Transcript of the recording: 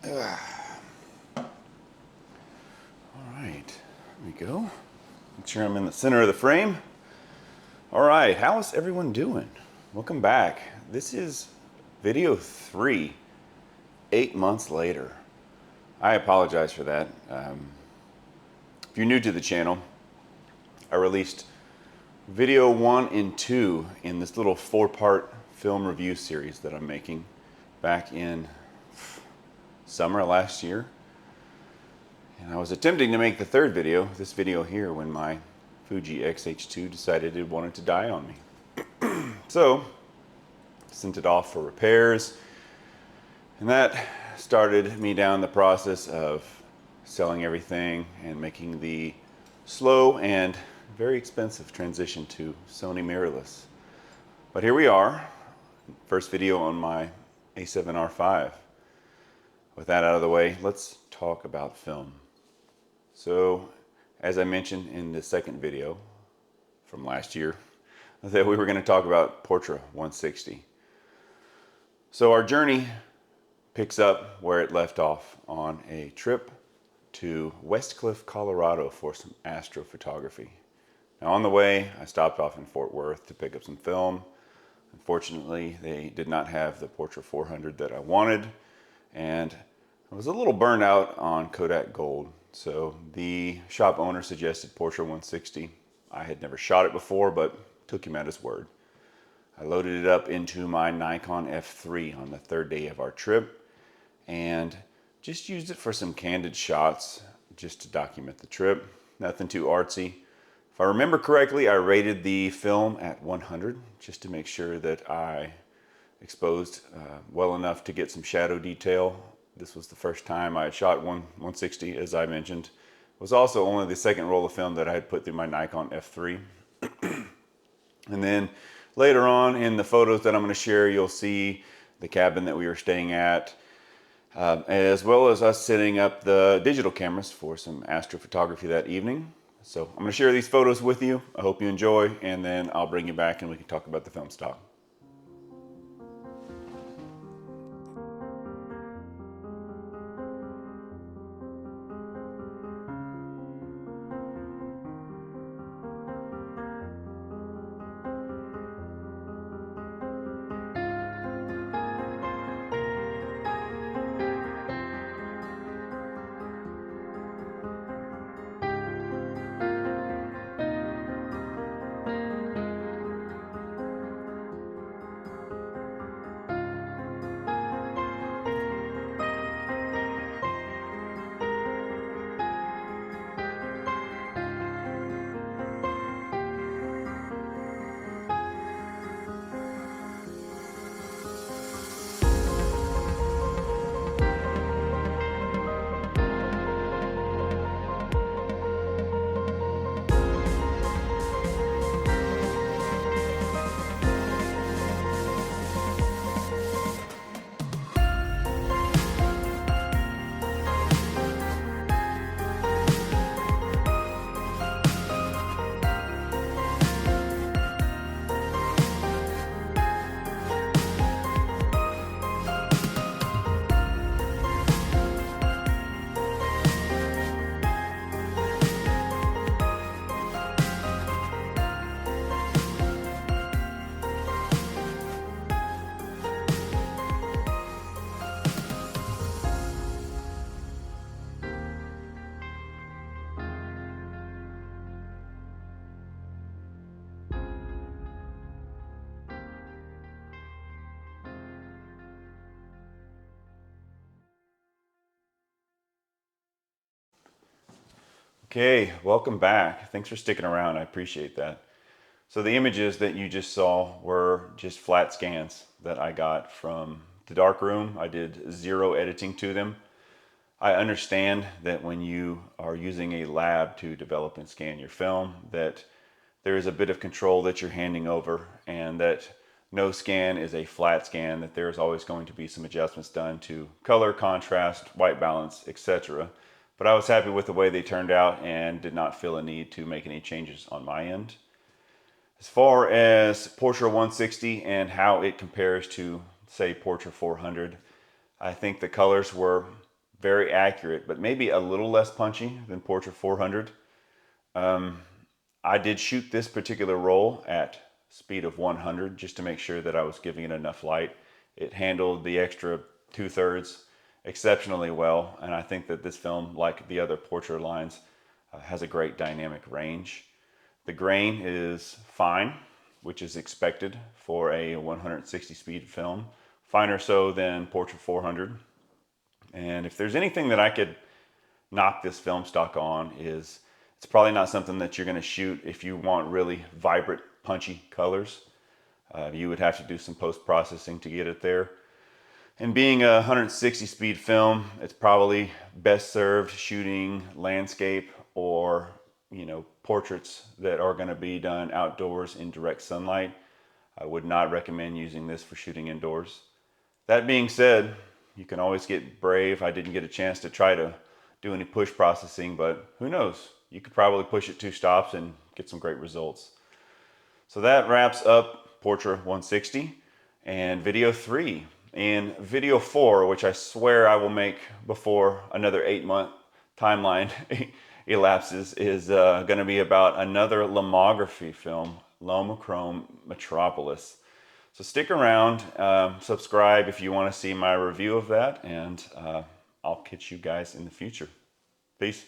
All right, there we go. Make sure I'm in the center of the frame. All right, how is everyone doing? Welcome back. This is video 3, 8 months later. I apologize for that. If you're new to the channel, I released video 1 and 2 in this little 4-part film review series that I'm making back in summer last year. And I was attempting to make the third video, this video here, when my Fuji X-H2 decided it wanted to die on me. So, sent it off for repairs, and that started me down the process of selling everything and making the slow and very expensive transition to Sony mirrorless. But here we are, first video on my A7R5. With that out of the way, let's talk about film. So, as I mentioned in the second video from last year, that we were going to talk about Portra 160. So our journey picks up where it left off on a trip to Westcliff, Colorado for some astrophotography. Now on the way, I stopped off in Fort Worth to pick up some film. Unfortunately, they did not have the Portra 400 that I wanted, and I was a little burned out on Kodak Gold. So the shop owner suggested Portra 160. I had never shot it before, but took him at his word. I loaded it up into my Nikon F3 on the third day of our trip and just used it for some candid shots just to document the trip. Nothing too artsy. If I remember correctly, I rated the film at 100 just to make sure that I exposed well enough to get some shadow detail. This was the first time I had shot 160, as I mentioned. It was also only the second roll of film that I had put through my Nikon F3. And then later on in the photos that I'm going to share, you'll see the cabin that we were staying at, as well as us setting up the digital cameras for some astrophotography that evening. So I'm going to share these photos with you. I hope you enjoy, and then I'll bring you back and we can talk about the film stock. Okay, welcome back. Thanks for sticking around. I appreciate that. So the images that you just saw were just flat scans that I got from the darkroom. I did 0 editing to them. I understand that when you are using a lab to develop and scan your film, that there is a bit of control that you're handing over, and that no scan is a flat scan, that there's always going to be some adjustments done to color, contrast, white balance, etc. But I was happy with the way they turned out and did not feel a need to make any changes on my end. As far as Portra 160 and how it compares to, say, Portra 400, I think the colors were very accurate, but maybe a little less punchy than Portra 400. I did shoot this particular roll at speed of 100 just to make sure that I was giving it enough light. It handled the extra 2/3 exceptionally well, and I think that this film, like the other Portra lines, has a great dynamic range. The grain is fine, which is expected for a 160 speed film, finer so than Portra 400. And if there's anything that I could knock this film stock on, is it's probably not something that you're going to shoot if you want really vibrant, punchy colors. You would have to do some post-processing to get it there. And being a 160 speed film, it's probably best served shooting landscape or, portraits that are going to be done outdoors in direct sunlight. I would not recommend using this for shooting indoors. That being said, you can always get brave. I didn't get a chance to try to do any push processing, but who knows? You could probably push it 2 stops and get some great results. So that wraps up Portra 160 and video 3. And video 4, which I swear I will make before another 8-month timeline elapses, is going to be about another lomography film, Lomochrome Metropolis. So stick around, subscribe if you want to see my review of that, and I'll catch you guys in the future. Peace.